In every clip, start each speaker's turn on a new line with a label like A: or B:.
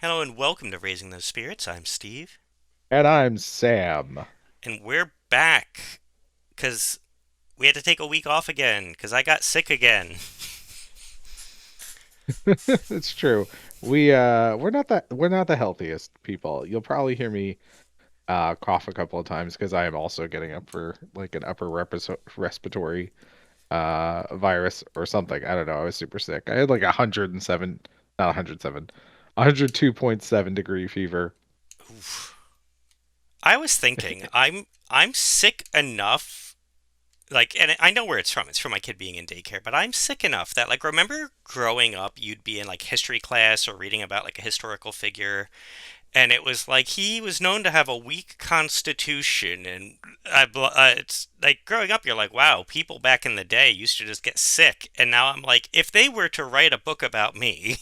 A: Hello and welcome to Raising Those Spirits. I'm Steve,
B: And I'm Sam.
A: and we're back because we had to take a week off again because I got sick again.
B: It's true. We're not the healthiest people. You'll probably hear me cough a couple of times because I am also getting up for like an upper respiratory virus or something. I don't know. I was super sick. I had like 107, not 107, 102.7 degree fever.
A: Oof. I was thinking I'm sick enough, like, and I know where it's from. It's from my kid being in daycare, but I'm sick enough that, like, remember growing up, you'd be in like history class or reading about like a historical figure, and it was like he was known to have a weak constitution, and it's like growing up you're like, wow, people back in the day used to just get sick, and now I'm like, if they were to write a book about me.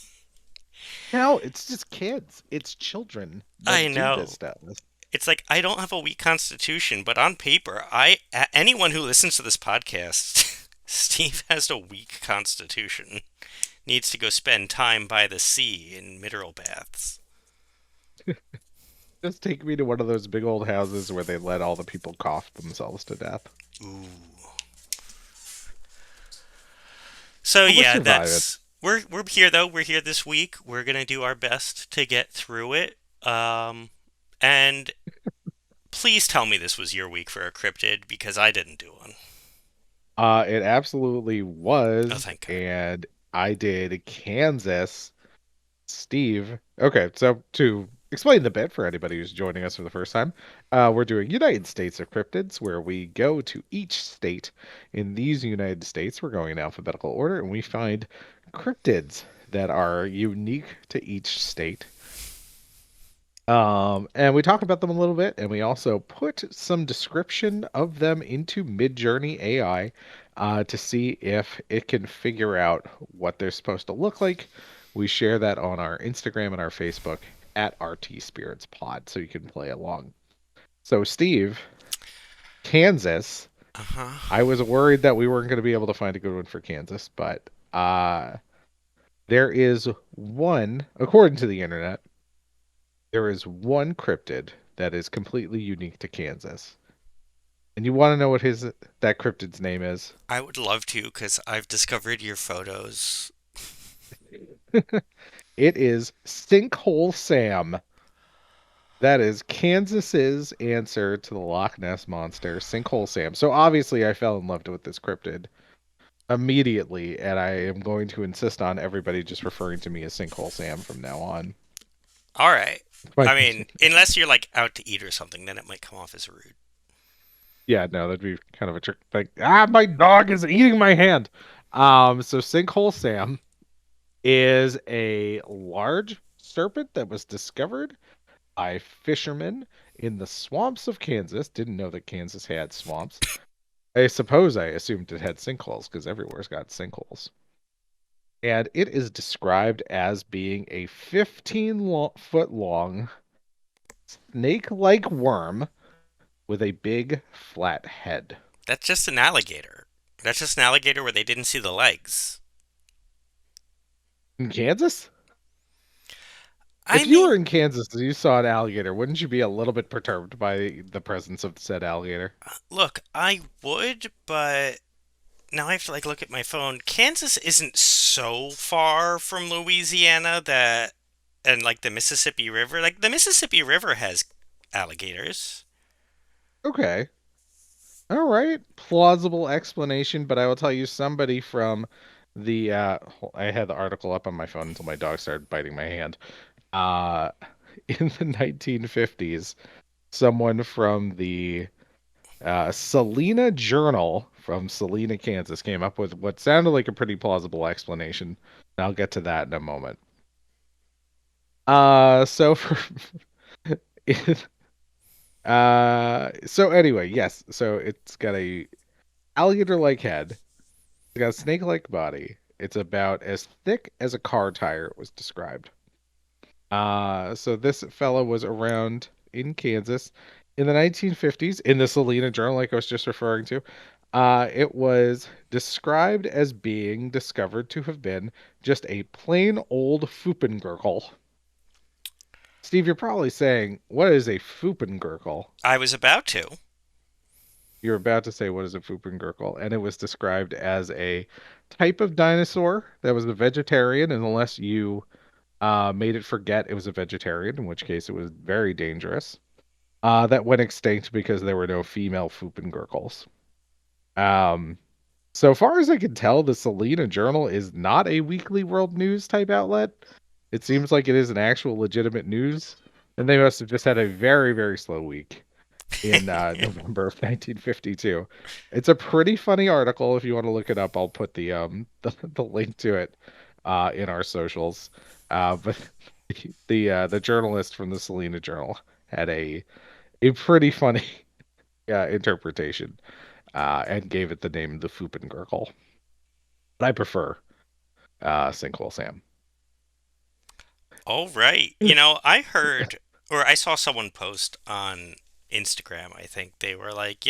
B: No, it's just kids. It's children
A: I
B: that do this
A: know,
B: stuff.
A: it's like I don't have a weak constitution, but on paper, anyone who listens to this podcast, Steve has a weak constitution, needs to go spend time by the sea in mineral baths.
B: Just take me to one of those big old houses where they let all the people cough themselves to death.
A: Ooh. So
B: But we'll
A: yeah,
B: survive it.
A: that's we're here though. We're here this week. We're gonna do our best to get through it. And please tell me this was your week for a cryptid because I didn't do one.
B: It absolutely
A: Oh,
B: was,
A: thank God.
B: and I did Kansas. Steve. Okay, so to explain the bit for anybody who's joining us for the first time, we're doing United States of Cryptids, where we go to each state. In these United States, we're going in alphabetical order, and we find cryptids that are unique to each state. And we talk about them a little bit, and we also put some description of them into Midjourney AI to see if it can figure out what they're supposed to look like. We share that on our Instagram and our Facebook at RTSpiritspod, so you can play along. So, Steve, Kansas.
A: Uh huh.
B: I was worried that we weren't going to be able to find a good one for Kansas, but there is one, according to the internet, there is one cryptid that is completely unique to Kansas. And you want to know what his that cryptid's name is?
A: I would love to because I've discovered your photos.
B: It is Sinkhole Sam. That is Kansas's answer to the Loch Ness monster, Sinkhole Sam. So obviously I fell in love with this cryptid immediately, and I am going to insist on everybody just referring to me as Sinkhole Sam from now on.
A: All right.
B: But
A: I mean, unless you're like out to eat or something, then it might come off as rude.
B: yeah, no, that'd be kind of a trick. Like, my dog is eating my hand. So Sinkhole Sam is a large serpent that was discovered by fishermen in the swamps of Kansas. Didn't know that Kansas had swamps. I assumed it had sinkholes because everywhere's got sinkholes. And it is described as being a 15-foot long snake like worm with a big flat head.
A: That's just an alligator. That's just an alligator where they didn't see the legs.
B: In Kansas?
A: I
B: If you
A: mean,
B: were in Kansas and you saw an alligator, wouldn't you be a little bit perturbed by the presence of said alligator?
A: look, I would, but now I have to like look at my phone. Kansas isn't so far from Louisiana that and like the Mississippi River. Like the Mississippi River has alligators.
B: Okay. All right. Plausible explanation, but I will tell you somebody from the I had the article up on my phone until my dog started biting my hand. Uh in the 1950s, someone from the Salina Journal from Salina, Kansas came up with what sounded like a pretty plausible explanation. And I'll get to that in a moment. So for so anyway, yes. So it's got a alligator-like head. It's got a snake-like body. It's about as thick as a car tire, it was described. So this fella was around in Kansas in the 1950s in the Salina Journal, like I was just referring to. It was described as being discovered to have been just a plain old Foopengurkle. Steve, you're probably saying, what is a Foopengurkle?
A: I was about to.
B: You're about to say, what is a Foopengurkle? And it was described as a type of dinosaur that was a vegetarian, and unless you made it forget it was a vegetarian, in which case it was very dangerous, that went extinct because there were no female Foopengurkles. Um, so far as I can tell, the Selena Journal is not a weekly world news type outlet. It seems like it is an actual legitimate news, and they must have just had a very, very slow week in November of 1952. It's a pretty funny article. If you want to look it up, I'll put the link to it in our socials. But the journalist from the Selena Journal had a pretty funny interpretation and gave it the name the Foopengurkle. But I prefer Sinkhole Sam.
A: All right. I heard or I saw someone post on Instagram, I think they were like,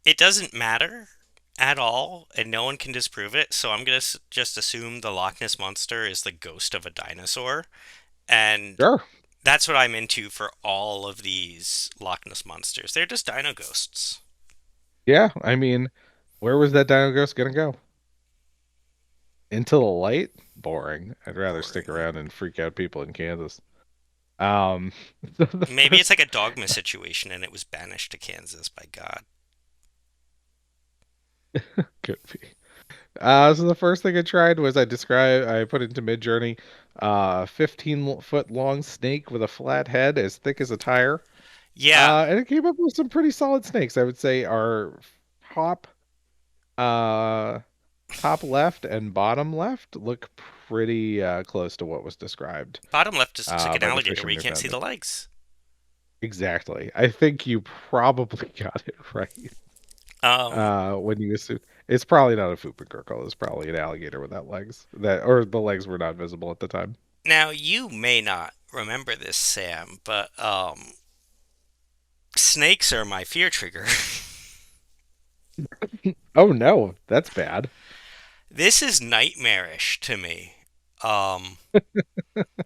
A: it doesn't matter at all, and no one can disprove it. So I'm gonna just assume the Loch Ness monster is the ghost of a dinosaur, and
B: Sure.
A: that's what I'm into for all of these Loch Ness monsters. They're just dino ghosts.
B: Yeah, I mean, where was that Dino Ghost gonna go? Into the light? Boring. I'd rather stick
A: Boring.
B: around and freak out people in Kansas. Um, the
A: Maybe it's
B: first
A: like a dogma situation, and it was banished to Kansas by God.
B: could be. So the first thing I tried was I put into Midjourney, 15-foot long snake with a flat head as thick as a tire.
A: Yeah,
B: And it came up with some pretty solid snakes. I would say our top, uh, top left and bottom left look pretty close to what was described
A: bottom left just looks like an
B: by the
A: alligator where you
B: fishermen who
A: can't see
B: found it.
A: the legs.
B: Exactly. I think you probably got it right.
A: Um,
B: When you assume it's probably not a Fupa. It's probably an alligator without legs. That or the legs were not visible at the time.
A: Now you may not remember this, Sam, but snakes are my fear trigger.
B: Oh no, that's bad.
A: This is nightmarish to me. Um,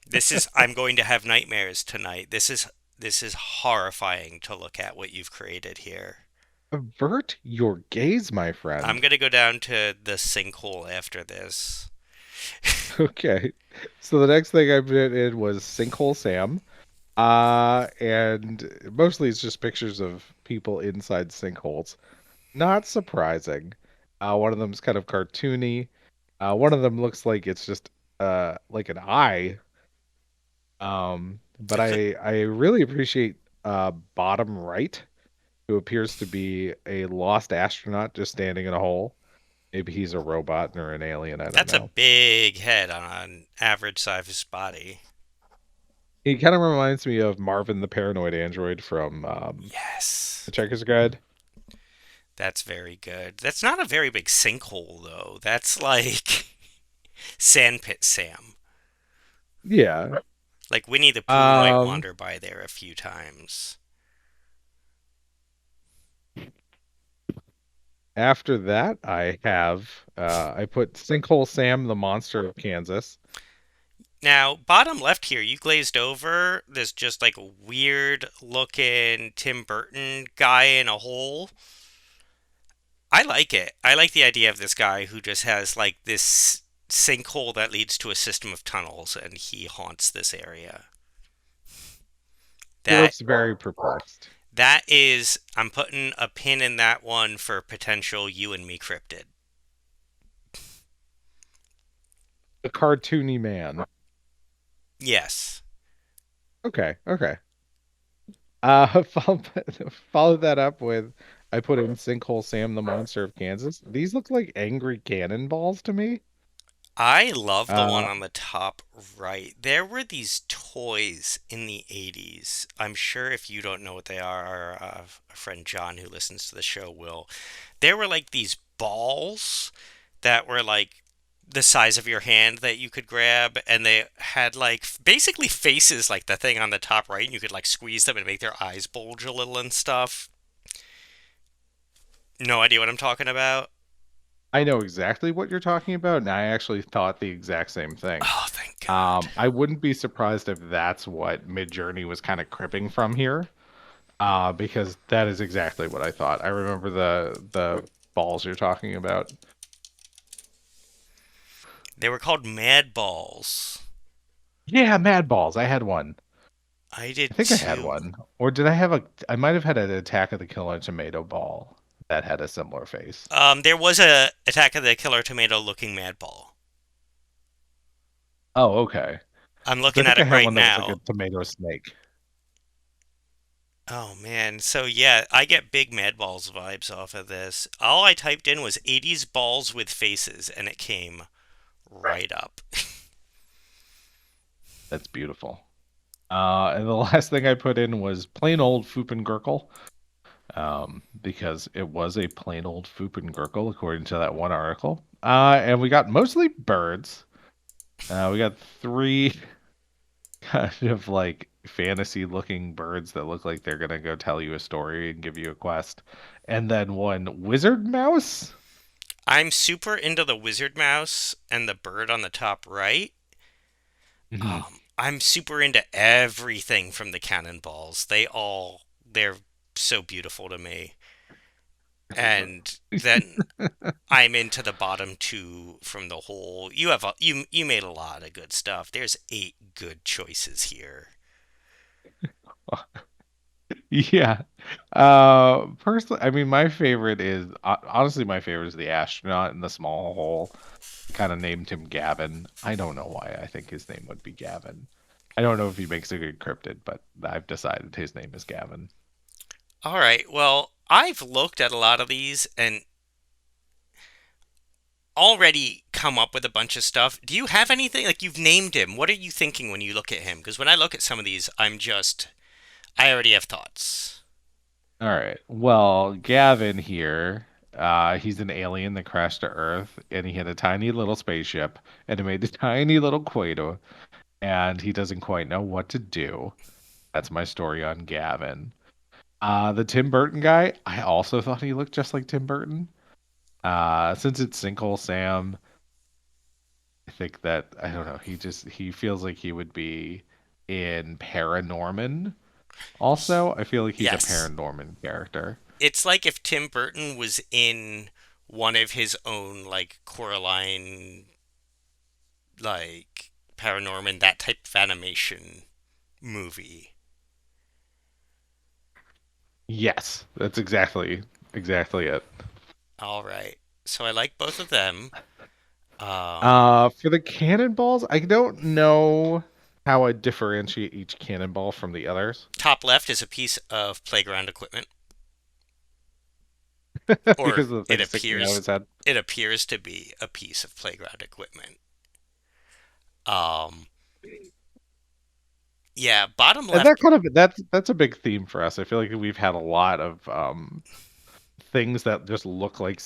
A: this is I'm going to have nightmares tonight. This is horrifying to look at what you've created here.
B: Avert your gaze, my
A: I'm
B: friend.
A: gonna go down to the sinkhole after this.
B: Okay. So the next thing I put in was Sinkhole Sam. And mostly it's just pictures of people inside sinkholes. Not surprising. One of them's kind of cartoony. One of them looks like it's just like an eye. But
A: Looks like
B: I really appreciate bottom right, who appears to be a lost astronaut just standing in a hole. Maybe he's a robot or an alien, I don't
A: that's a
B: know.
A: big head on an average sized body.
B: He kind of reminds me of Marvin the Paranoid Android from
A: Yes.
B: The Checker's Guide.
A: That's very good. That's not a very big sinkhole though. That's like Sandpit Sam.
B: Yeah.
A: Like Winnie the Pooh might
B: Um,
A: wander by there a few times.
B: After that, I put Sinkhole Sam, the monster of Kansas.
A: Now, bottom left here, you glazed over. There's just like a weird looking Tim Burton guy in a hole. I like it. I like the idea of this guy who just has like this sinkhole that leads to a system of tunnels and he haunts this area.
B: He
A: That
B: looks very perplexed.
A: that is I'm putting a pin in that one for potential you and me cryptid.
B: A cartoony man.
A: Yes.
B: Okay, okay. Follow, follow that up with I put in Sinkhole Sam, the monster of Kansas. These look like angry cannonballs to me.
A: I love the one
B: Uh,
A: on the top right. There were these toys in the 80s. I'm sure if you don't know what they are, our friend John, who listens to the show, will. There were like these balls that were like the size of your hand that you could grab, and they had like basically faces like the thing on the top right, and you could like squeeze them and make their eyes bulge a little and stuff. No idea what I'm talking about.
B: I know exactly what you're talking about, and I actually thought the exact same thing.
A: Oh, thank God.
B: I wouldn't be surprised if that's what Midjourney was kind of cribbing from here, because that is exactly what I thought. I remember the balls you're talking about.
A: They were called Mad Balls.
B: Yeah, Mad Balls. I had one.
A: I
B: I
A: did
B: think I had
A: too.
B: one. Or did I have a? I might have had an Attack of the Killer Tomato ball that had a similar face.
A: There was a Attack of the Killer Tomato looking Mad Ball.
B: Oh, okay.
A: I'm
B: Because I
A: looking at
B: think I
A: it
B: had
A: right
B: one that was like a
A: now.
B: tomato snake.
A: Oh man, so yeah, I get big Mad Balls vibes off of this. All I typed in was 80s balls with faces, and it came right up.
B: That's beautiful. And the last thing I put in was plain old Gurkel, because it was a plain old Gurkel according to that one article. And we got mostly birds. We got three kind of like fantasy looking birds that look like they're gonna go tell you a story and give you a quest. And then one wizard mouse.
A: I'm super into the wizard mouse and the bird on the top right.
B: Mhm.
A: I'm super into everything from the cannonballs. They're so beautiful to me. And then I'm into the bottom two from the whole. You made a lot of good stuff. There's 8 good choices here.
B: Yeah. Personally, I mean, my favorite is honestly my favorite is the astronaut in the small hole. Kind of named him Gavin. I don't know why I think his name would be Gavin. I don't know if he makes a good cryptid, but I've decided his name is Gavin.
A: All right. Well, I've looked at a lot of these and already come up with a bunch of stuff. Do you have anything like you've named him? What are you thinking when you look at him? Because when I look at some of these, I already have thoughts.
B: All right. Well, Gavin here, he's an alien that crashed to Earth, and he had a tiny little spaceship, and it made a tiny little Quato, and he doesn't quite know what to do. That's my story on Gavin. The Tim Burton guy, I also thought he looked just like Tim Burton. Since it's Sinkhole Sam, I think that I don't know. He feels like he would be in Paranorman. Also, I feel like he's a
A: Yes.
B: Paranorman character.
A: It's like if Tim Burton was in one of his own like Coraline like Paranorman, that type of animation movie.
B: Yes, that's exactly it.
A: All right. So I like both of them.
B: For the cannonballs, I don't know how I differentiate each cannonball from the others
A: Top left is a piece of playground equipment, or
B: because of the thing sticking out of his head.
A: it appears to be a piece of playground equipment. Um, yeah, bottom
B: And that
A: left.
B: kind of that's a big theme for us. I feel like we've had a lot of things that just look like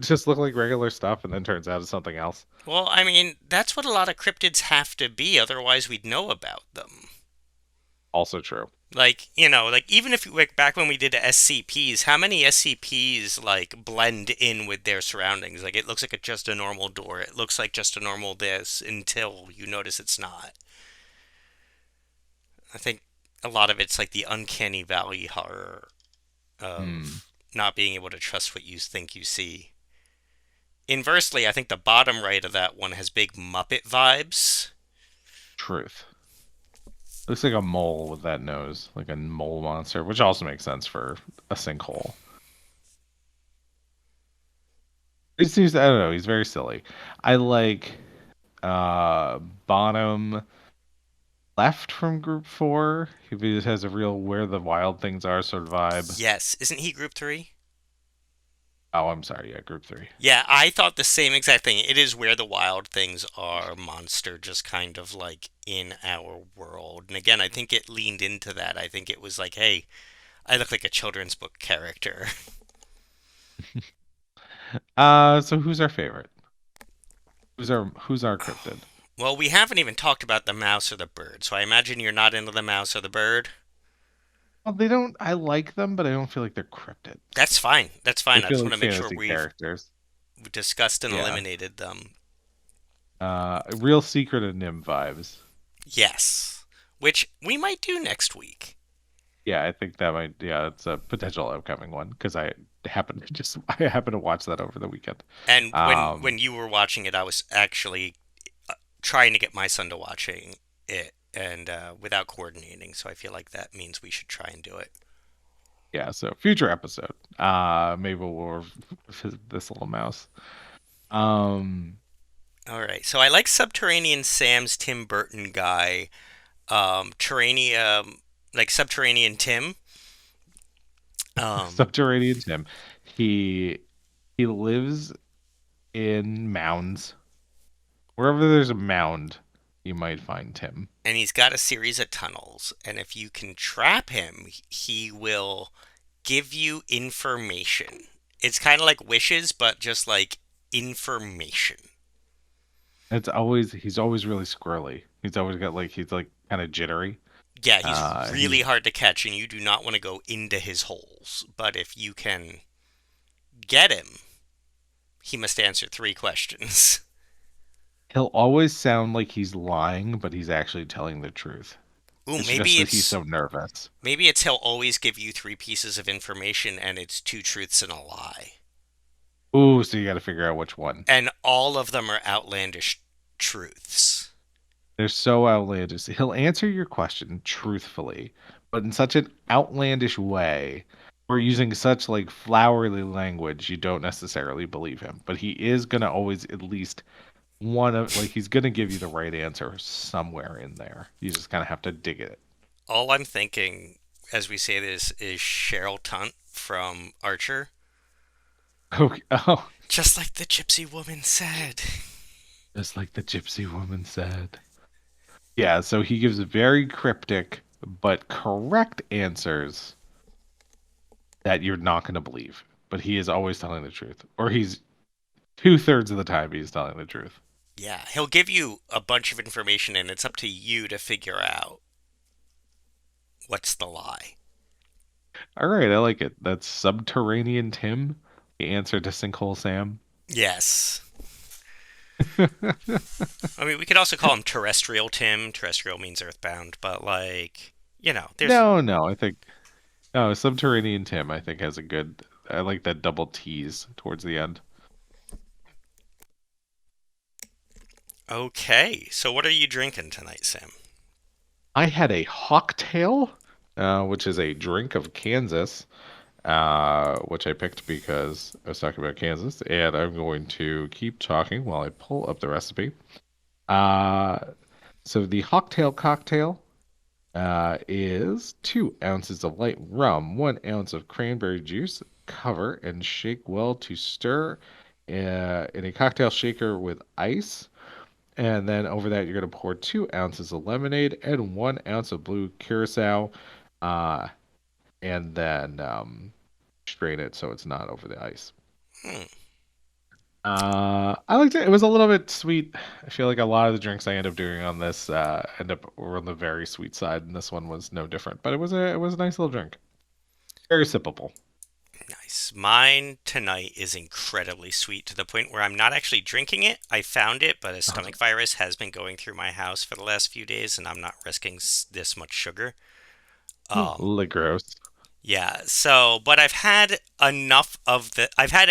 B: just look like regular stuff and then turns out it's something else.
A: Well, I mean, that's what a lot of cryptids have to be, otherwise we'd know about them.
B: Also true.
A: Like even if like back when we did SCPs, how many SCPs like blend in with their surroundings? Like it looks like just a normal door. It looks like just a normal this until you notice it's not. I think a lot of it's like the uncanny valley horror
B: Hmm.
A: of not being able to trust what you think you see. Inversely, I think the bottom right of that one has big Muppet vibes.
B: Truth. Looks like a mole with that nose, like a mole monster, which also makes sense for a sinkhole. It seems I don't know, he's very silly. I like uh bottom left from group four. He just has a real where the wild things are sort of vibe.
A: Yes, isn't he group 3?
B: Oh, I'm sorry, yeah, group three.
A: Yeah, I thought the same exact thing. It is where the wild things are, monster, just kind of like in our world. And again, I think it leaned into that. I think it was like, hey, I look like a children's book character.
B: So who's our favorite? Who's our cryptid?
A: Well, we haven't even talked about the mouse or the bird, so I imagine you're not into the mouse or the bird.
B: Well, they don't I like them, but I don't feel like they're cryptids.
A: That's fine. That's
B: They
A: fine. I
B: feel
A: just want
B: like
A: to make sure
B: fantasy characters.
A: discussed and
B: Yeah.
A: eliminated them.
B: Real Secret of Nim vibes.
A: Yes, which we might do next week.
B: Yeah, I think that might. Yeah, it's a potential upcoming one because I happened to watch that over the weekend.
A: And when
B: Um,
A: you were watching it, I was actually trying to get my son to watching it, and without coordinating. So I feel like that means we should try and do it.
B: yeah, so future episode. Maybe we'll revisit this little mouse. Um,
A: All right. So I like Subterranean Sam's Tim Burton guy. Terranium, like Subterranean Tim. Um,
B: Subterranean Tim. He he lives in mounds. Wherever there's a mound, you might find Tim.
A: and he's got a series of tunnels. And if you can trap him, he will give you information. It's kind of like wishes, but just like information.
B: He's always really squirrely. He's like kind of jittery.
A: Yeah, he's really
B: He's
A: hard to catch, and you do not want to go into his holes. But if you can get him, he must answer three questions.
B: he'll always sound like he's lying, but he's actually telling the truth.
A: Ooh,
B: It's just that he's so nervous.
A: maybe it's he'll always give you three pieces of information, and it's two truths and a lie,
B: Ooh, so you got to figure out which one.
A: and all of them are outlandish truths.
B: They're so outlandish. He'll answer your question truthfully, but in such an outlandish way, or using such like flowery language, you don't necessarily believe him. But he is gonna always at least he's gonna give you the right answer somewhere in there. You just kind of have to dig it.
A: All I'm thinking as we say this is Cheryl Tunt from Archer.
B: Okay. Oh,
A: Just like the gypsy woman said.
B: just like the gypsy woman said. Yeah, so he gives very cryptic but correct answers that you're not going to believe. But he is always telling the truth, or he's 2/3 of the time he's telling the truth.
A: Yeah, he'll give you a bunch of information, and it's up to you to figure out what's the lie.
B: All right, I like it. That's Subterranean Tim, the answer to Sinkhole Sam.
A: Yes. I mean, we could also call him Terrestrial Tim. Terrestrial means earthbound, but like, there's.
B: No, I think no Subterranean Tim. I think has a good. I like that double tease towards the end.
A: Okay, so what are you drinking tonight, Sam?
B: I had a Hawktail, which is a drink of Kansas, which I picked because I was talking about Kansas, and I'm going to keep talking while I pull up the recipe. Uh, so the Hawktail cocktail is 2 ounces of light rum, 1 ounce of cranberry juice. Cover and shake well to stir in a cocktail shaker with ice. And then over that, you're going to pour 2 ounces of lemonade and 1 ounce of blue curacao. Uh, and then strain it so it's not over the ice.
A: Hmm.
B: I liked it. It was a little bit sweet. I feel like a lot of the drinks I end up doing on this end up were on the very sweet side, and this one was no different. But it was a nice little drink. Very sippable.
A: Nice. Mine tonight is incredibly sweet to the point where I'm not actually drinking it. I found it, but a stomach virus has been going through my house for the last few days, and I'm not risking this much sugar. Um,
B: Gross.
A: yeah. So, but I've had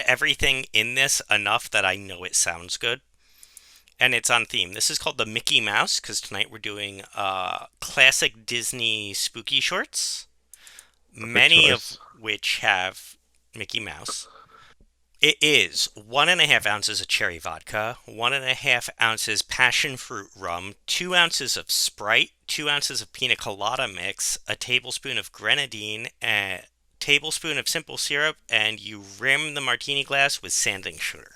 A: everything in this enough that I know it sounds good, and it's on theme. This is called the Mickey Mouse because tonight we're doing classic Disney spooky shorts,
B: Perfect
A: many of
B: choice.
A: which have Mickey Mouse. It is 1.5 ounces of cherry vodka, 1.5 ounces passion fruit rum, 2 ounces of Sprite, 2 ounces of pina colada mix, a tablespoon of grenadine, a tablespoon of simple syrup, and you rim the martini glass with sanding sugar.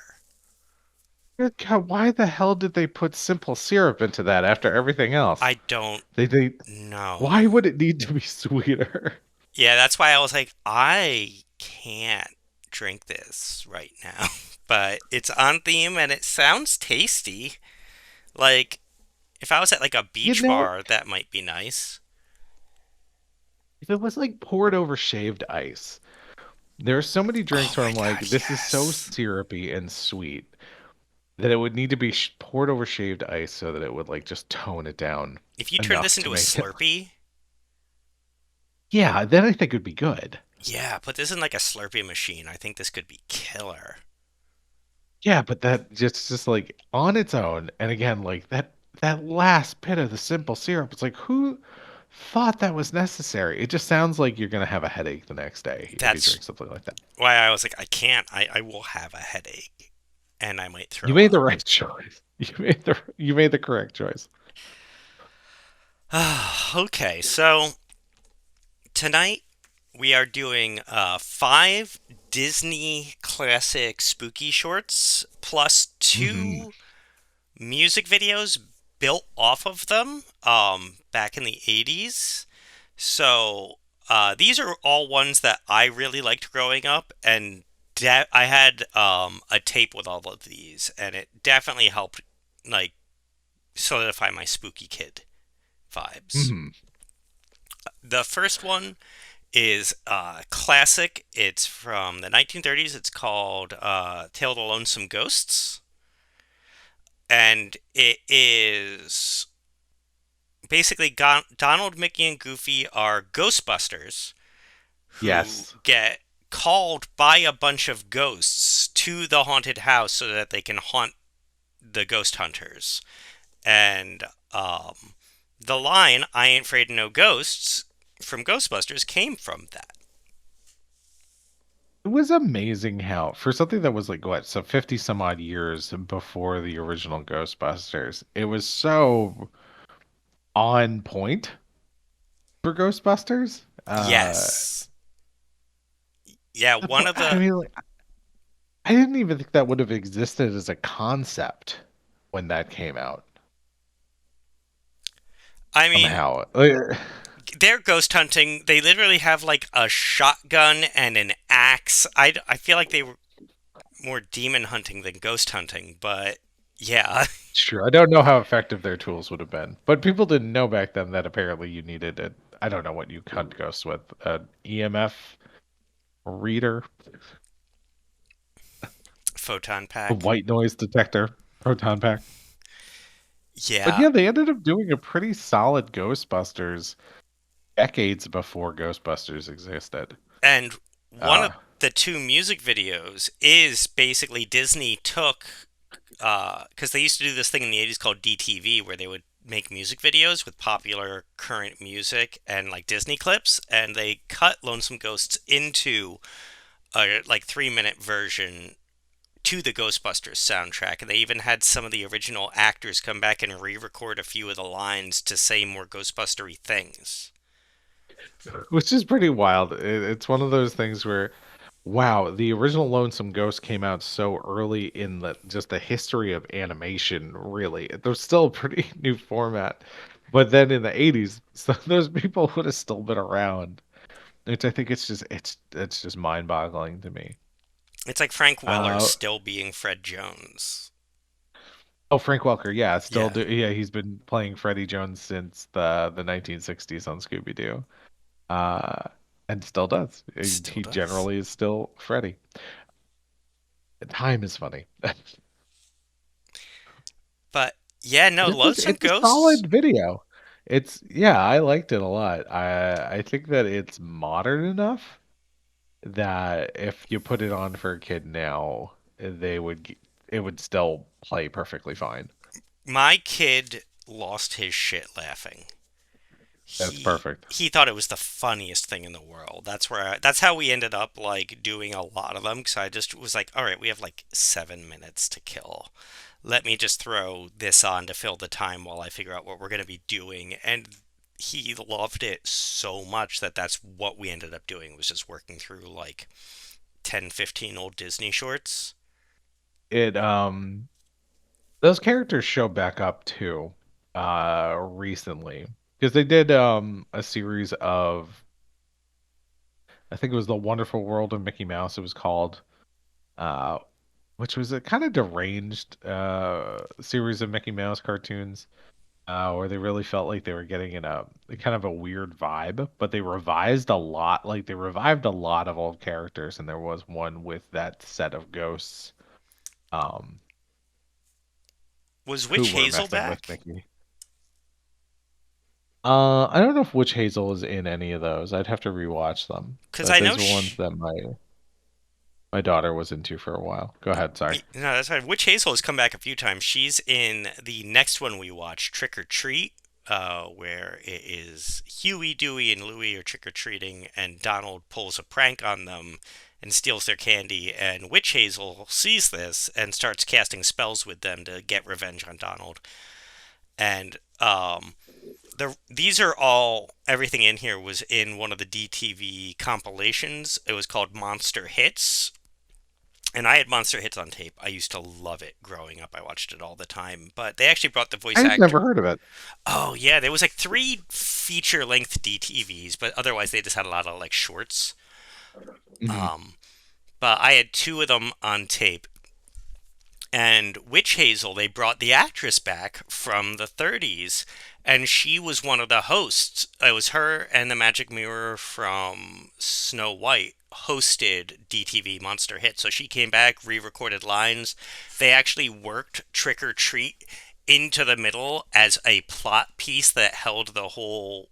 B: Good God, why the hell did they put simple syrup into that after everything else?
A: I don't
B: They
A: know.
B: why would it need to be sweeter?
A: Yeah, that's why I was like, I can't drink this right now. But it's on theme and it sounds tasty. Like, if I was at like a
B: You
A: beach
B: know,
A: bar, that might be nice.
B: if it was like poured over shaved ice, There are so many
A: Oh
B: drinks where
A: my
B: I'm
A: god,
B: like, this is so
A: yes.
B: syrupy and sweet that it would need to be poured over shaved ice so that it would like just tone it down
A: If you turn this
B: enough to
A: into a
B: make it.
A: Slurpee,
B: Yeah, then I think it would be good.
A: yeah, put this in like a Slurpee machine. I think this could be killer.
B: Yeah, but that just like on its own, and again, like that last bit of the simple syrup, it's like who thought that was necessary? It just sounds like you're gonna have a headache the next day if you
A: That's
B: drink something like that.
A: why I was like, I can't. I will have a headache and I might
B: You
A: throw
B: made the
A: up.
B: right choice. You made the correct choice.
A: Okay, so tonight we are doing five Disney classic spooky shorts plus
B: Hmm.
A: two music videos built off of them back in the 80s. So these are all ones that I really liked growing up, and I had a tape with all of these, and it definitely helped like solidify my spooky kid vibes.
B: Hmm.
A: The first one is classic. It's from the 1930s. It's called Tale of the Lonesome Ghosts, and it is basically Donald, Mickey, and Goofy are Ghostbusters who
B: Yes.
A: get called by a bunch of ghosts to the haunted house so that they can haunt the ghost hunters. And the line, I ain't afraid of no ghosts, from Ghostbusters came from that.
B: It was amazing how, for something that was like what, so 50 some odd years before the original Ghostbusters, it was so on point for Ghostbusters.
A: Yes. Yeah, one
B: But
A: of
B: I
A: the.
B: mean, like, I didn't even think that would have existed as a concept when that came out.
A: I mean,
B: Somehow,
A: they're ghost hunting. They literally have like a shotgun and an axe. I feel like they were more demon hunting than ghost hunting, but yeah.
B: sure. I don't know how effective their tools would have been, but people didn't know back then that apparently you needed a. I don't know what you hunt ghosts with, an EMF reader,
A: Photon
B: a
A: pack.
B: white noise detector, proton pack. But
A: Yeah,
B: yeah, they ended up doing a pretty solid Ghostbusters decades before Ghostbusters existed.
A: and one
B: Uh,
A: of the two music videos is basically Disney took because they used to do this thing in the 80s called DTV where they would make music videos with popular current music and like Disney clips, and they cut Lonesome Ghosts into a like 3 minute version to the Ghostbusters soundtrack, and they even had some of the original actors come back and re-record a few of the lines to say more Ghostbustery things.
B: which is pretty wild. It's one of those things where, wow, the original Lonesome Ghost came out so early in the history of animation. Really, there's still a pretty new format, but then in the '80s, so those people would have still been around. Which I think it's just mind-boggling to me.
A: It's like Frank Weller
B: Uh,
A: still being Fred Jones.
B: oh, Frank Welker, yeah, still
A: Yeah,
B: do. Yeah, he's been playing Freddie Jones since the 1960s on Scooby Doo. Uh, and still does. He,
A: still
B: he
A: does.
B: generally is still Freddy. Time is funny.
A: But yeah, no, Lonesome
B: It's a
A: Ghosts.
B: solid video. It's yeah, I liked it a lot. I think that it's modern enough that if you put it on for a kid now, it would still play perfectly fine.
A: My kid lost his shit laughing.
B: That's
A: he
B: perfect.
A: he thought it was the funniest thing in the world. That's how we ended up like doing a lot of them because I just was like, all right, we have like 7 minutes to kill. Let me just throw this on to fill the time while I figure out what we're gonna be doing. And he loved it so much that that's what we ended up doing was just working through like 10, 15 old Disney shorts.
B: It those characters show back up too recently because they did a series of, I think it was The Wonderful World of Mickey Mouse it was called, uh which was a kind of deranged series of Mickey Mouse cartoons. Where they really felt like they were getting in a kind of a weird vibe, but they revised a lot. Like they revived a lot of old characters, and there was one with that set of ghosts, um,
A: Was
B: who
A: Witch
B: were
A: Hazel
B: messing with
A: back?
B: Mickey. I don't know if Witch Hazel is in any of those. I'd have to rewatch them,
A: Because
B: but
A: I know
B: those were ones that my daughter was into for a while. Go ahead, sorry.
A: No, that's fine. Witch Hazel has come back a few times. She's in the next one we watched, Trick or Treat, where it is Huey, Dewey, and Louie are trick or treating, and Donald pulls a prank on them and steals their candy. And Witch Hazel sees this and starts casting spells with them to get revenge on Donald. And these are all everything in here was in one of the DTV compilations. It was called Monster Hits, and I had Monster Hits on tape. I used to love it growing up. I watched it all the time. But they actually brought the voice
B: I've
A: actor.
B: never heard of it.
A: Oh yeah, there was like three feature length DTVs, but otherwise they just had a lot of like shorts.
B: Mhm.
A: Um, but I had two of them on tape. And Witch Hazel, they brought the actress back from the 30s, and she was one of the hosts. It was her and the Magic Mirror from Snow White hosted DTV Monster Hit. So she came back, re-recorded lines. They actually worked Trick or Treat into the middle as a plot piece that held the whole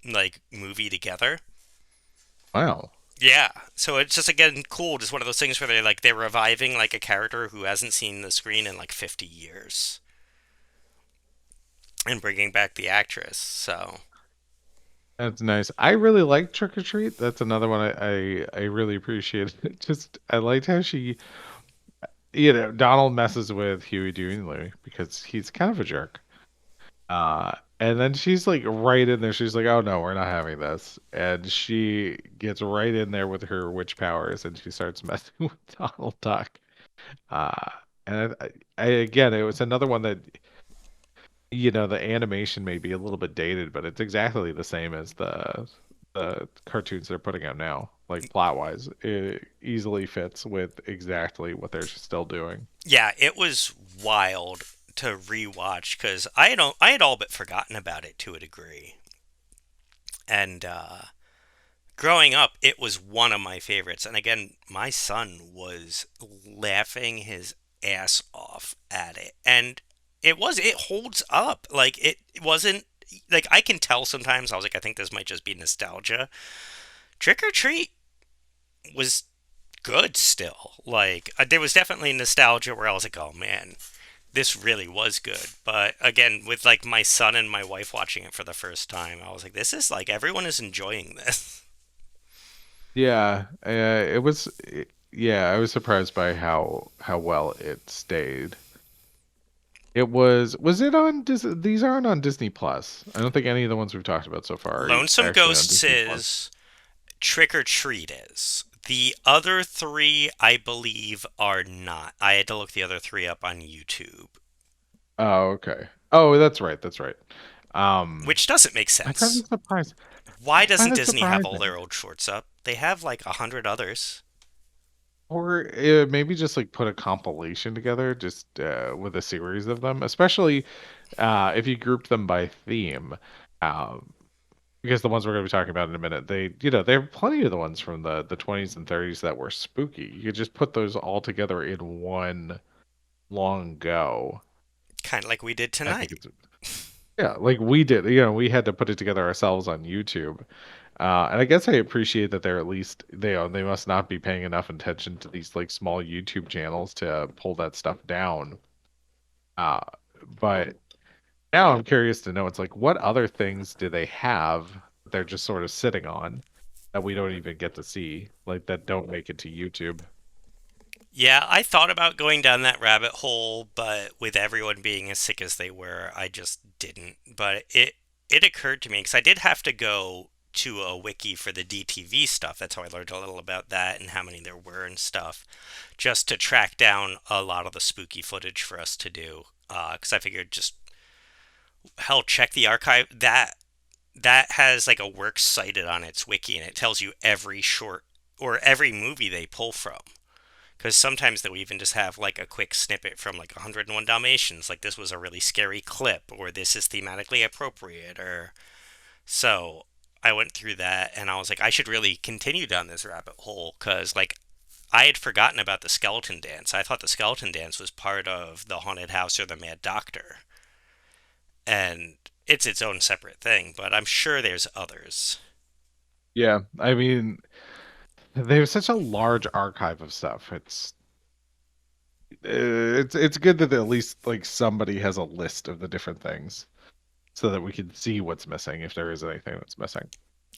A: like movie together.
B: Wow.
A: Yeah, so it's just again cool. Just one of those things where they're reviving like a character who hasn't seen the screen in like 50 years and bringing back the actress. So
B: That's nice. I really like Trick or Treat. That's another one I really appreciated. Just I liked how she, Donald messes with Huey, Dewey, and Louie because he's kind of a jerk. And then she's like right in there. She's like, "Oh no, we're not having this." And she gets right in there with her witch powers, and she starts messing with Donald Duck. Uh, and again, it was another one that the animation may be a little bit dated, but it's exactly the same as the cartoons they're putting out now. Like plot wise, it easily fits with exactly what they're still doing.
A: yeah, it was wild to rewatch because I had all but forgotten about it to a degree. And growing up, it was one of my favorites. And again, my son was laughing his ass off at it. And it holds up. Like it wasn't like I can tell sometimes I was like I think this might just be nostalgia. Trick or Treat was good still. Like there was definitely nostalgia where I was like, "Oh man, this really was good." But again, with like my son and my wife watching it for the first time, I was like, "This is like everyone is enjoying this."
B: Yeah, it was. Yeah, I was surprised by how well it stayed. It was. Was it on Disney? These aren't on Disney Plus. I don't think any of the ones we've talked about so far are
A: Lonesome
B: actually on
A: Ghosts
B: Disney Plus.
A: is, Trick or Treat is. The other three, I believe, are not. I had to look the other three up on YouTube,
B: Oh, okay. Oh, that's right. That's right. Um,
A: which doesn't make
B: I find
A: sense.
B: it surprising.
A: Why
B: I find
A: doesn't
B: it
A: Disney have all
B: surprising.
A: their old shorts up? They have like 100 others.
B: Or maybe just like put a compilation together, just with a series of them, especially if you group them by theme. Um, because the ones we're going to be talking about in a minute, there are plenty of the ones from the 20s and 30s that were spooky. You could just put those all together in one long go.
A: Kind of like we did
B: I think
A: tonight.
B: it's yeah, like we did. We had to put it together ourselves on YouTube. And I guess I appreciate that they're at least they must not be paying enough attention to these like small YouTube channels to pull that stuff down. Uh, but now I'm curious to know, it's like what other things do they have they're just sort of sitting on that we don't even get to see, like that don't make it to YouTube.
A: Yeah, I thought about going down that rabbit hole, but with everyone being as sick as they were, I just didn't. But it occurred to me because I did have to go to a wiki for the DTV stuff. That's how I learned a little about that and how many there were and stuff, just to track down a lot of the spooky footage for us to do. Because I figured just hell, check the archive. That has like a works cited on its wiki, and it tells you every short or every movie they pull from. Because sometimes they'll even just have like a quick snippet from like 101 Dalmatians, like this was a really scary clip, or this is thematically appropriate, or so I went through that and I was like, I should really continue down this rabbit hole because like I had forgotten about the skeleton dance. I thought the skeleton dance was part of the haunted house or the Mad Doctor, and it's its own separate thing. But I'm sure there's others.
B: Yeah, I mean, there's such a large archive of stuff. It's good that at least like somebody has a list of the different things so that we can see what's missing if there is anything that's missing.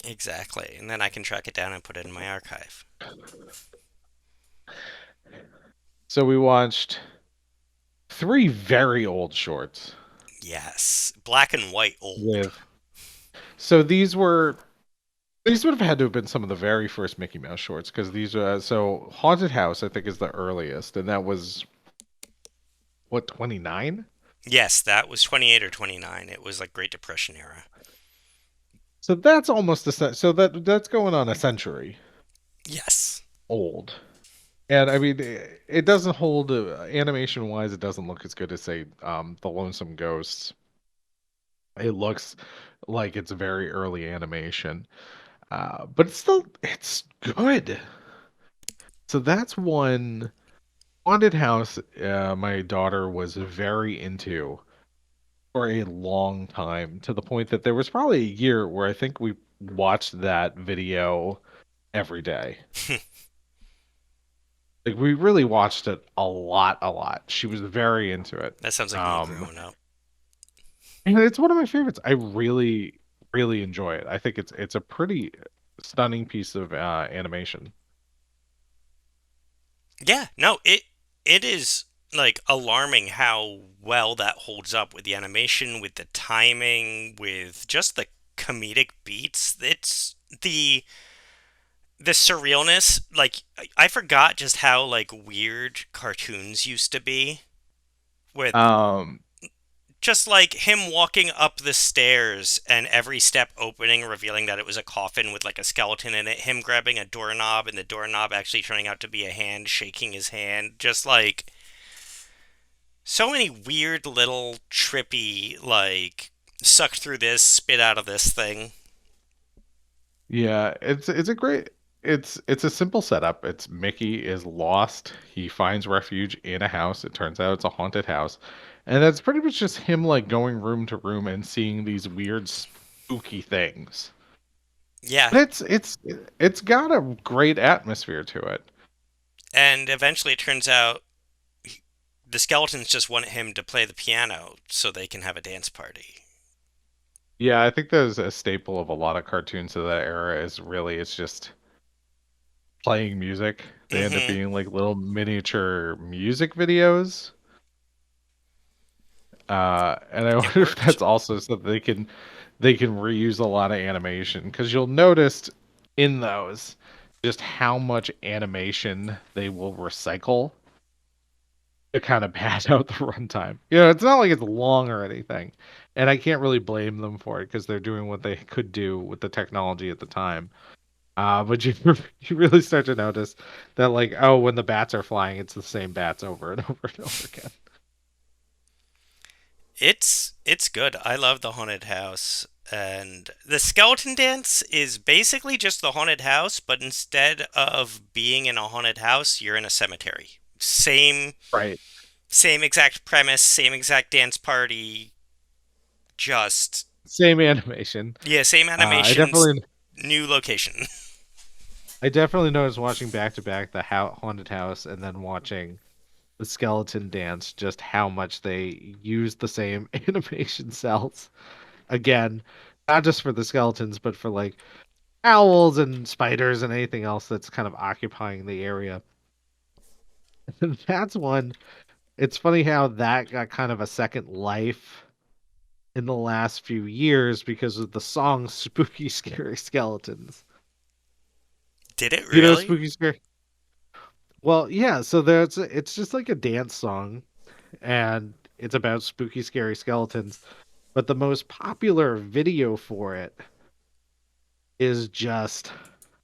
A: Exactly, and then I can track it down and put it in my archive.
B: So we watched three very old shorts
A: Yes, black and white old.
B: with so these would have had to have been some of the very first Mickey Mouse shorts because these so Haunted House I think is the earliest and that was what 29.
A: Yes, that was 28 or 29. It was like Great Depression era.
B: So that's almost so that's going on a century
A: Yes.
B: old. And I mean, it doesn't hold animation wise. It doesn't look as good as say the Lonesome Ghosts. It looks like it's very early animation, but it's good. So that's one haunted house. My daughter was very into for a long time, to the point that there was probably a year where I think we watched that video every day. Like we really watched it a lot, a lot. She was very into it.
A: That sounds like me growing up.
B: And it's one of my favorites. I really, really enjoy it. I think it's a pretty stunning piece of animation.
A: Yeah, no, it is like alarming how well that holds up with the animation, with the timing, with just the comedic beats. It's the surrealness. Like I forgot just how like weird cartoons used to be with
B: Um,
A: just like him walking up the stairs and every step opening revealing that it was a coffin with like a skeleton in it, him grabbing a doorknob and the doorknob actually turning out to be a hand shaking his hand, just like so many weird little trippy like sucked through this spit out of this thing.
B: yeah, it's a great it's a simple setup. It's Mickey is lost. He finds refuge in a house. It turns out it's a haunted house. And that's pretty much just him like going room to room and seeing these weird spooky things.
A: Yeah,
B: But it's got a great atmosphere to it.
A: and eventually it turns out the skeletons just want him to play the piano so they can have a dance party.
B: Yeah, I think there's a staple of a lot of cartoons of that era is really it's just playing music. They end up
A: Mm-hmm.
B: being like little miniature music videos. And I
A: It
B: wonder if
A: worked.
B: that's also so that they can reuse a lot of animation because you'll notice in those just how much animation they will recycle to kind of pad out the runtime. You know, it's not like it's long or anything, and I can't really blame them for it because they're doing what they could do with the technology at the time. But you you really start to notice that like oh when the bats are flying, it's the same bats over and over and over again.
A: It's good. I love the haunted house. And the skeleton dance is basically just the haunted house, but instead of being in a haunted house, you're in a cemetery.
B: Right.
A: Same exact premise, same exact dance party, just
B: Same animation.
A: yeah, same
B: I
A: animations,
B: definitely
A: new location.
B: I definitely noticed watching back to back the haunted house and then watching the skeleton dance just how much they use the same animation cells again, not just for the skeletons but for like owls and spiders and anything else that's kind of occupying the area. And that's one. It's funny how that got kind of a second life in the last few years because of the song Spooky Scary Skeletons.
A: Did it
B: You know
A: really?
B: Spooky Scary. Well, yeah, so it's just like a dance song and it's about spooky scary skeletons, but the most popular video for it is just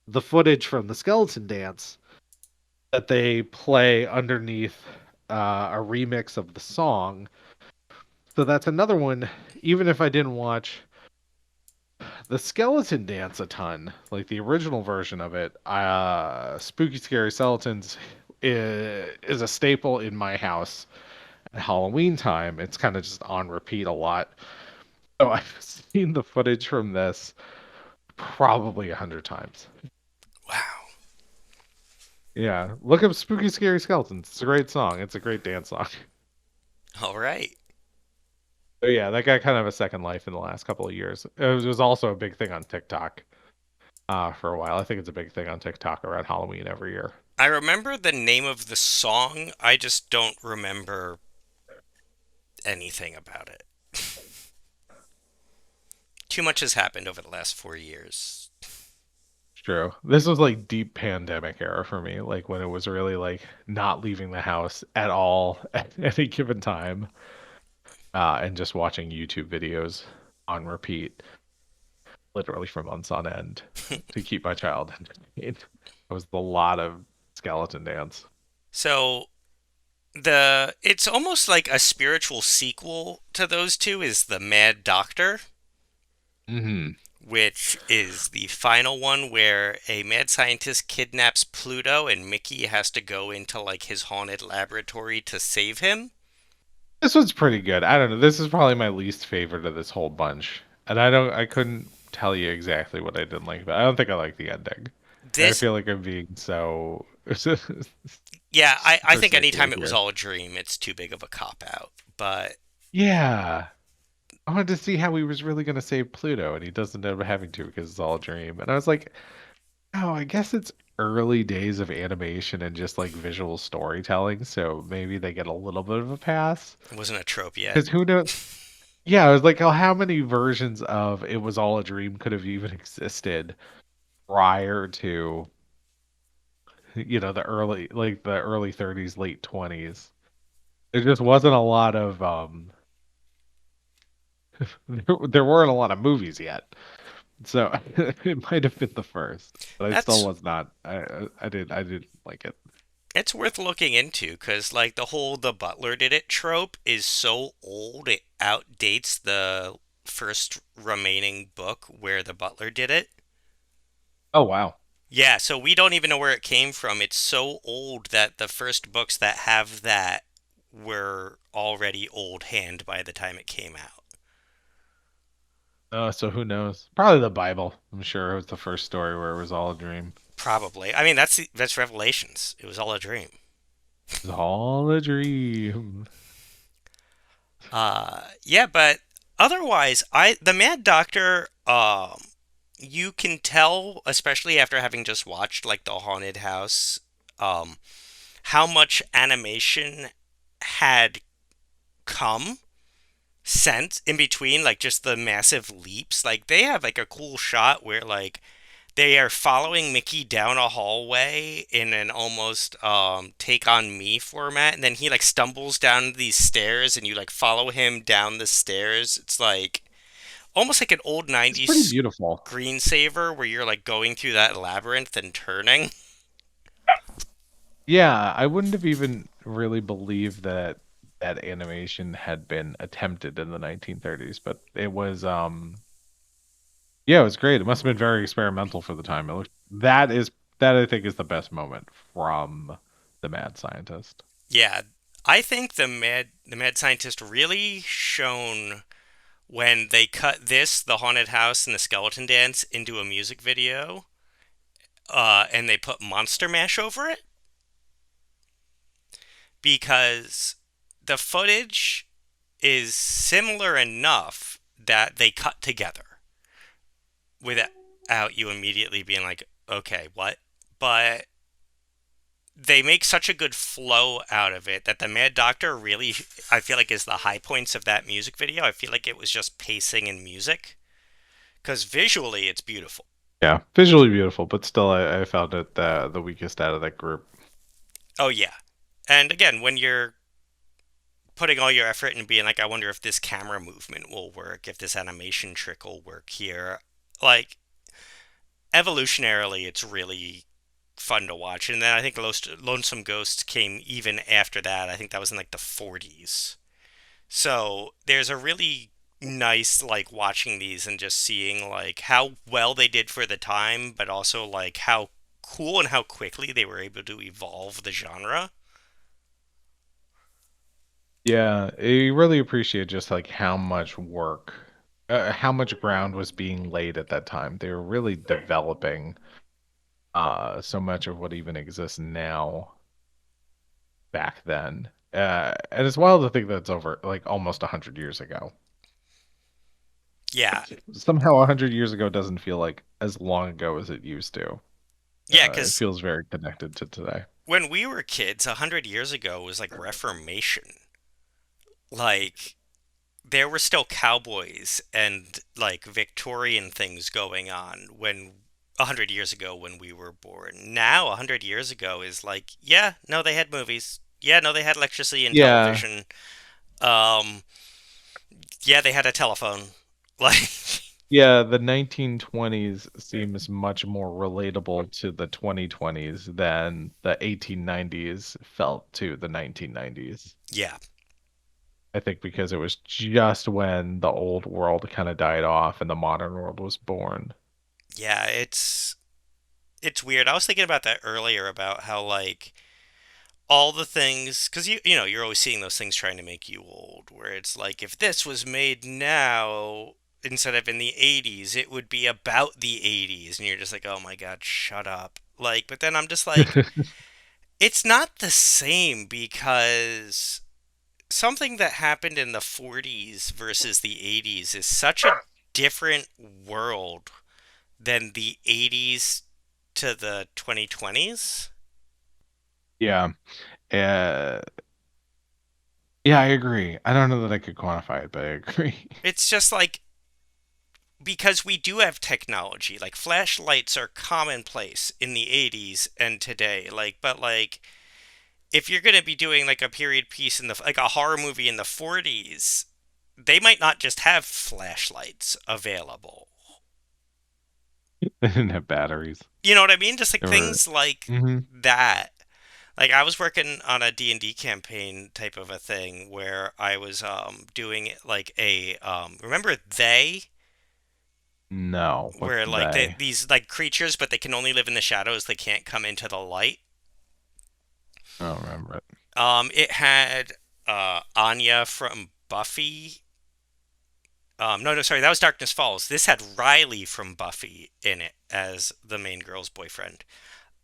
B: the footage from the skeleton dance that they play underneath a remix of the song. So that's another one. Even if I didn't watch the skeleton dance a ton, like the original version of it, Spooky Scary Skeletons is a staple in my house at Halloween time. It's kind of just on repeat a lot. So I've seen the footage from this probably 100 times.
A: Wow.
B: Yeah, look up Spooky Scary Skeletons. It's a great song. It's a great dance song.
A: All right.
B: So yeah, that got kind of a second life in the last couple of years. It was also a big thing on TikTok for a while. I think it's a big thing on TikTok around Halloween every year.
A: I remember the name of the song. I just don't remember anything about it. Too much has happened over the last 4 years.
B: True. This was like deep pandemic era for me, like when it was really like not leaving the house at all at any given time, and just watching YouTube videos on repeat, literally for months on end, to keep my child entertained. It was a lot of skeleton dance.
A: So the it's almost like a spiritual sequel to those two is the Mad Doctor,
B: Hmm.
A: which is the final one where a mad scientist kidnaps Pluto and Mickey has to go into like his haunted laboratory to save him.
B: This one's pretty good. I don't know. This is probably my least favorite of this whole bunch, and I couldn't tell you exactly what I didn't like, but I don't think I like the ending. And I
A: This
B: feel like I'm being so
A: Yeah, I think
B: particular
A: anytime it was
B: here.
A: all a dream, it's too big of a cop out. But
B: Yeah. I wanted to see how he was really going to save Pluto, and he doesn't end up having to because it's all a dream. And I was like, oh, I guess it's early days of animation and just like visual storytelling, so maybe they get a little bit of a pass.
A: it wasn't a trope yet.
B: Because who knows? Yeah, I was like, oh, how many versions of It Was All a Dream could have even existed prior to, the early 30s, late 20s? There just wasn't a lot of there weren't a lot of movies yet. So it might have been the first, but I still
A: That's
B: was not. I didn't like it.
A: it's worth looking into because like the whole the butler did it trope is so old it outdates the first remaining book where the butler did it.
B: Oh wow.
A: Yeah, so we don't even know where it came from. It's so old that the first books that have that were already old hand by the time it came out.
B: So who knows? Probably the Bible. I'm sure it was the first story where it was all a dream.
A: Probably. I mean, that's Revelations. It was all a dream.
B: It was all a dream.
A: Yeah, but otherwise, I the Mad Doctor, you can tell, especially after having just watched like the haunted house, um, how much animation had come since in between, like just the massive leaps. Like they have like a cool shot where like they are following Mickey down a hallway in an almost take on me format, and then he like stumbles down these stairs, and you like follow him down the stairs. It's like almost like an old
B: It's pretty
A: '90s
B: beautiful.
A: screensaver where you're like going through that labyrinth and turning.
B: Yeah, I wouldn't have even really believed that that animation had been attempted in the 1930s, but it was yeah, it was great. It must have been very experimental for the time. That I think is the best moment from the Mad Scientist.
A: Yeah, I think the mad scientist really shone when they cut this, the haunted house and the skeleton dance into a music video, and they put Monster Mash over it because the footage is similar enough that they cut together without you immediately being like, okay, what? But they make such a good flow out of it that the Mad Doctor really, I feel like, is the high points of that music video. I feel like it was just pacing and music because visually it's beautiful.
B: Yeah, visually beautiful, but still, I found it the weakest out of that group.
A: Oh, yeah. And again, when you're putting all your effort and being like, I wonder if this camera movement will work, if this animation trick will work here, like, evolutionarily, it's really fun to watch. And then I think Lonesome Ghost came even after that. I think that was in like the 40s. So there's a really nice like watching these and just seeing like how well they did for the time, but also like how cool and how quickly they were able to evolve the genre.
B: Yeah, you really appreciate just like how much work, how much ground was being laid at that time. They were really developing so much of what even exists now back then. And it's wild to think that's over like almost 100 years ago.
A: Yeah.
B: Somehow 100 years ago doesn't feel like as long ago as it used to.
A: Yeah,
B: It
A: because
B: feels very connected to today.
A: when we were kids, 100 years ago was like Reformation. Like there were still cowboys and like Victorian things going on when 100 years ago when we were born. Now 100 years ago is like, yeah, no, they had movies. Yeah, no, they had electricity and
B: Yeah,
A: television. Um, yeah, they had a telephone. Like,
B: yeah, the 1920s seems much more relatable to the 2020s than the 1890s felt to the 1990s.
A: yeah,
B: I think because it was just when the old world kind of died off and the modern world was born.
A: yeah, it's weird. I was thinking about that earlier about how like all the things because you're always seeing those things trying to make you old where it's like if this was made now instead of in the 80s it would be about the 80s and you're just like oh my god shut up like but then I'm just like it's not the same because something that happened in the 40s versus the 80s is such a different world than the 80s to the 2020s.
B: Yeah. Uh, yeah, I agree. I don't know that I could quantify it, but I agree.
A: It's just like because we do have technology like flashlights are commonplace in the 80s and today like but like if you're going to be doing like a period piece in the like a horror movie in the 40s they might not just have flashlights available.
B: They didn't have batteries.
A: You know what I mean? Just like
B: They were.
A: things like
B: Hmm.
A: that. Like I was working on a D&D campaign type of a thing where I was doing like a remember they
B: No, what's
A: where like
B: they?
A: these like creatures, but they can only live in the shadows. They can't come into the light.
B: I don't remember it.
A: It had Anya from Buffy. No, no, sorry, that was Darkness Falls. This had Riley from Buffy in it as the main girl's boyfriend.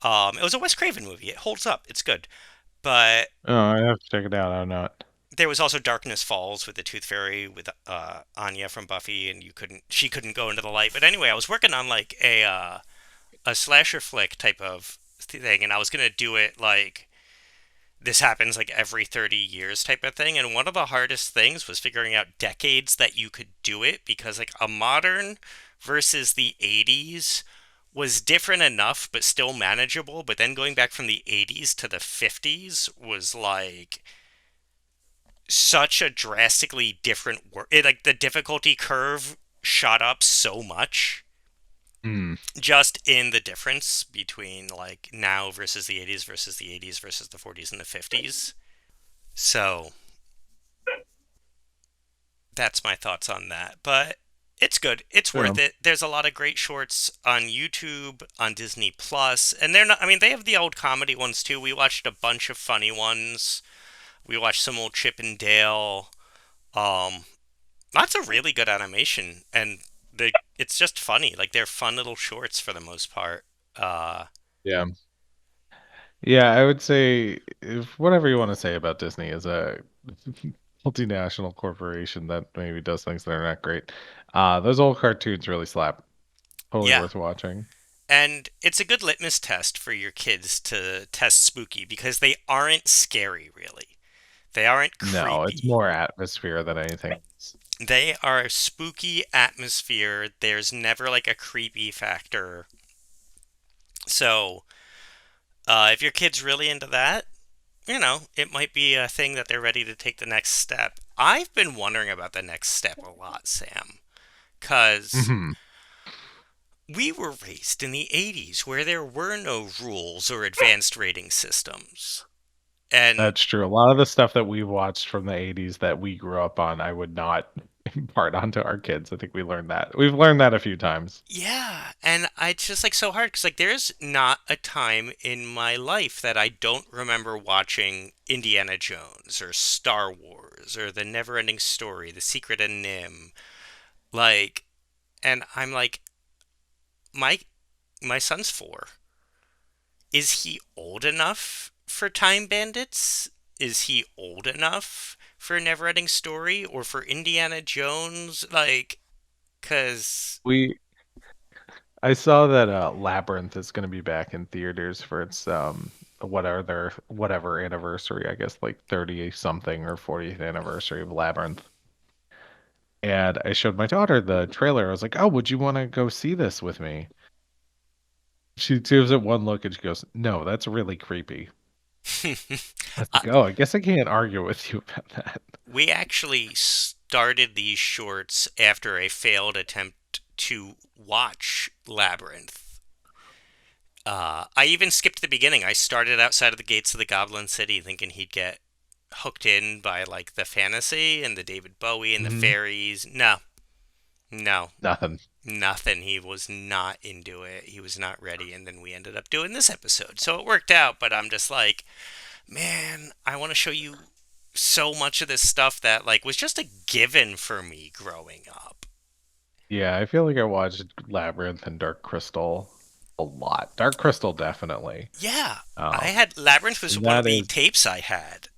A: It was a Wes Craven movie. It holds up. It's good. But
B: Oh, I have to check it out. I'm not.
A: there was also Darkness Falls with the Tooth Fairy with Anya from Buffy, and she couldn't go into the light. But anyway, I was working on like a slasher flick type of thing, and I was gonna do it like this happens like every 30 years type of thing. And one of the hardest things was figuring out decades that you could do it because like a modern versus the 80s was different enough but still manageable. But then going back from the 80s to the 50s was like such a drastically different work. Like the difficulty curve shot up so much
B: Hmm.
A: just in the difference between like now versus the 80s versus the 80s versus the 40s and the 50s. So that's my thoughts on that. But it's good. It's
B: Yeah.
A: worth it. There's a lot of great shorts on YouTube, on Disney Plus, and they're not I mean they have the old comedy ones too. We watched a bunch of funny ones. We watched some old Chip and Dale. Um Lots of really good animation and it's just funny. Like they're fun little shorts for the most part. Uh
B: Yeah. Yeah, I would say if whatever you want to say about Disney is a multinational corporation that maybe does things that are not great. Those old cartoons really slap. Totally
A: yeah.
B: worth watching.
A: And it's a good litmus test for your kids to test spooky because they aren't scary really. They aren't
B: No, it's
A: creepy.
B: more atmosphere than anything else.
A: They are a spooky atmosphere. There's never like a creepy factor. So, if your kid's really into that, it might be a thing that they're ready to take the next step. I've been wondering about the next step a lot, Sam, because
B: Hmm.
A: we were raised in the 80s where there were no rules or advanced rating systems. And
B: That's true. A lot of the stuff that we watched from the 80s that we grew up on, I would not impart onto our kids. I think we learned that. We've learned that a few times.
A: yeah, and it's just like so hard because like there's not a time in my life that I don't remember watching Indiana Jones or Star Wars or The Never-Ending Story, The Secret of Nim. Like, and I'm like, my my son's 4. Is he old enough for Time Bandits? Is he old enough for Never-Ending Story or for Indiana Jones? Like, cause
B: We I saw that Labyrinth is going to be back in theaters for its whatever anniversary, I guess like 30 something or 40th anniversary of Labyrinth. And I showed my daughter the trailer. I was like, "Oh, would you want to go see this with me?" She gives it one look and she goes, "No, that's really creepy." I was
A: I,
B: like, "Oh, I guess I can't argue with you about that."
A: we actually started these shorts after a failed attempt to watch Labyrinth. I even skipped the beginning. I started outside of the gates of the Goblin City thinking he'd get hooked in by like the fantasy and the David Bowie and the
B: Hmm.
A: fairies. No, no,
B: Nothing.
A: nothing. He was not into it. He was not ready. And then we ended up doing this episode. So it worked out, but I'm just like, man, I want to show you so much of this stuff that like was just a given for me growing up.
B: Yeah, I feel like I watched Labyrinth and Dark Crystal a lot. Dark Crystal definitely.
A: Yeah, I
B: Um,
A: had Labyrinth was
B: and
A: one of
B: that
A: the
B: is
A: tapes I had.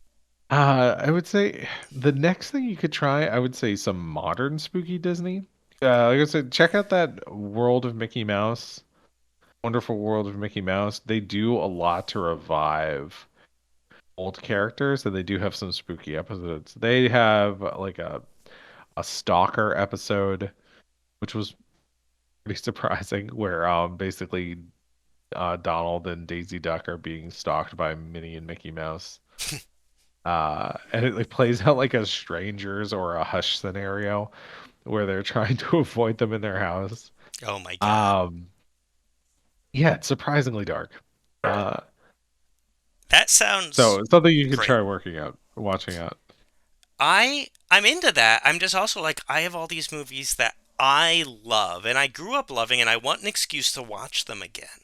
B: I would say the next thing you could try, I would say some modern spooky Disney. Like I said, check out that World of Mickey Mouse, Wonderful World of Mickey Mouse. They do a lot to revive old characters, and they do have some spooky episodes. They have like a stalker episode, which was pretty surprising, where basically Donald and Daisy Duck are being stalked by Minnie and Mickey Mouse. And it like plays out like a strangers or a hush scenario where they're trying to avoid them in their house.
A: Oh my god.
B: Um, yeah, it's surprisingly dark. Uh,
A: That sounds
B: so it's something you could
A: great.
B: try watching out.
A: I'm into that. I'm just also like I have all these movies that I love and I grew up loving and I want an excuse to watch them again.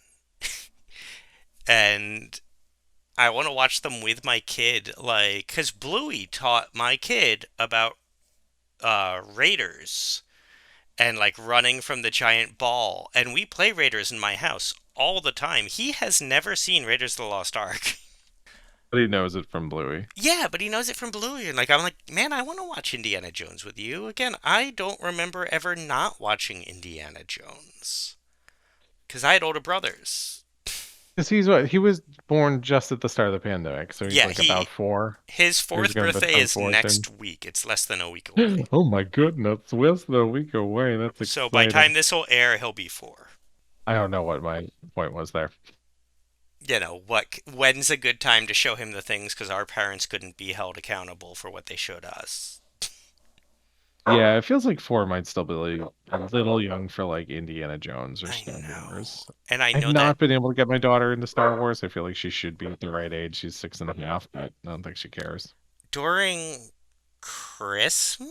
A: And I want to watch them with my kid like cuz Bluey taught my kid about Raiders and like running from the giant ball and we play Raiders in my house all the time. He has never seen Raiders of the Lost Ark.
B: But he knows it from Bluey.
A: Yeah, but he knows it from Bluey, and like I'm like, man, I want to watch Indiana Jones with you again. I don't remember ever not watching Indiana Jones because I had older brothers.
B: Because he was born just at the start of the pandemic, so he's
A: Yeah,
B: like about
A: he
B: 4.
A: his
B: Or he's
A: fourth
B: going to
A: birthday
B: turn
A: is
B: 4 soon.
A: next week. It's less than a week away.
B: Oh my goodness, where's the week away? That's
A: So by time
B: exciting.
A: this will air, he'll be 4.
B: I don't know what my point was there.
A: You know what? When's a good time to show him the things? Because our parents couldn't be held accountable for what they showed us.
B: Yeah, it feels like 4 might still be like a little young for like Indiana Jones or
A: I
B: Star
A: know,
B: Wars.
A: and I
B: I've
A: know that
B: not been able to get my daughter into Star Wars. I feel like she should be at the right age. She's 6.5, but I don't think she cares.
A: during Christmas.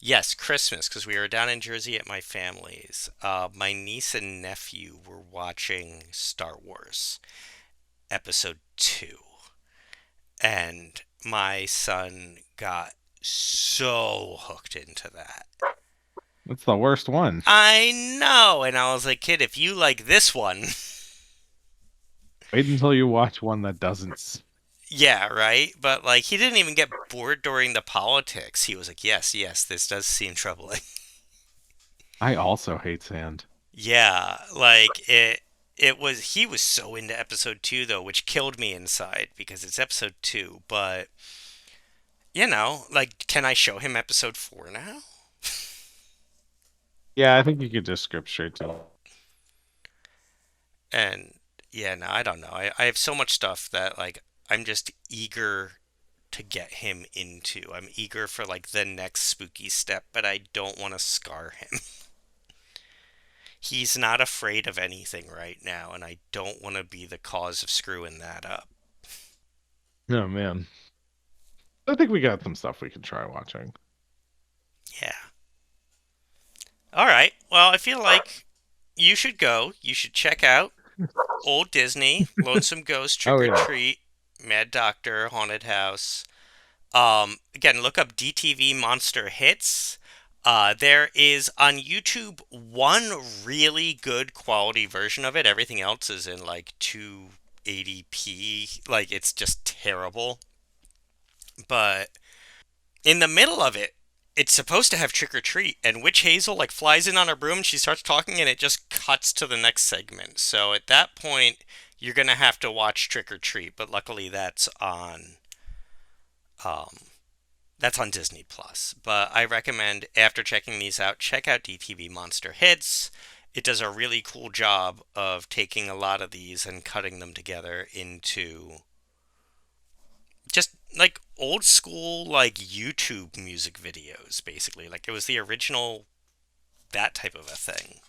A: Yes, Christmas, because we were down in Jersey at my family's. My niece and nephew were watching Star Wars Episode 2, and my son got so hooked into that.
B: That's the worst one.
A: I know, and I was like, kid, if you like this one,
B: Wait until you watch one that doesn't.
A: yeah, right? But like, he didn't even get bored during the politics. He was like, yes, yes, this does seem troubling.
B: I also hate sand.
A: Yeah, like it was he was so into episode 2 though, which killed me inside because it's episode 2, but like can I show him episode 4 now?
B: Yeah, I think you could just skip straight to it.
A: And yeah, no, I don't know. I have so much stuff that like I'm just eager to get him into. I'm eager for like the next spooky step, but I don't want to scar him. He's not afraid of anything right now, and I don't want to be the cause of screwing that up.
B: Oh man, I think we got some stuff we can try watching.
A: Yeah. All right. Well, I feel like you should go. You should check out Old Disney, Lonesome Ghost,
B: Oh
A: Trick or
B: yeah,
A: Treat, Mad Doctor, Haunted House. Again, look up DTV Monster Hits. There is on YouTube one really good quality version of it. Everything else is in like 280p. Like it's just terrible. But in the middle of it, it's supposed to have Trick or Treat, and Witch Hazel like flies in on her broom and she starts talking, and it just cuts to the next segment. So at that point, you're gonna have to watch Trick or Treat. But luckily, um, that's on Disney Plus. But I recommend after checking these out, check out DTV Monster Hits. It does a really cool job of taking a lot of these and cutting them together into just like old school like YouTube music videos basically. Like it was the original that type of a thing.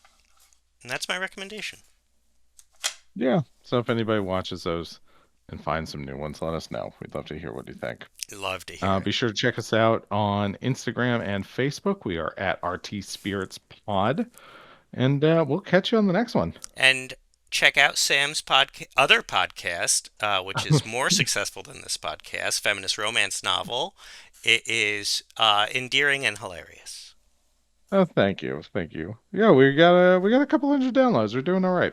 A: And that's my recommendation.
B: yeah. So if anybody watches those and finds some new ones, let us know. We'd love to hear what you think.
A: Love to hear it.
B: Be sure to check us out on Instagram and Facebook. We are at RTSpiritspod, and we'll catch you on the next one.
A: And check out Sam's other podcast, which is more successful than this podcast, feminist romance novel. It is endearing and hilarious.
B: Oh, thank you, thank you. Yeah, we got a couple hundred downloads. We're doing all right.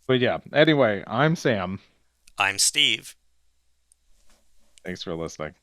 B: But yeah, anyway, I'm Sam.
A: I'm Steve.
B: Thanks for listening.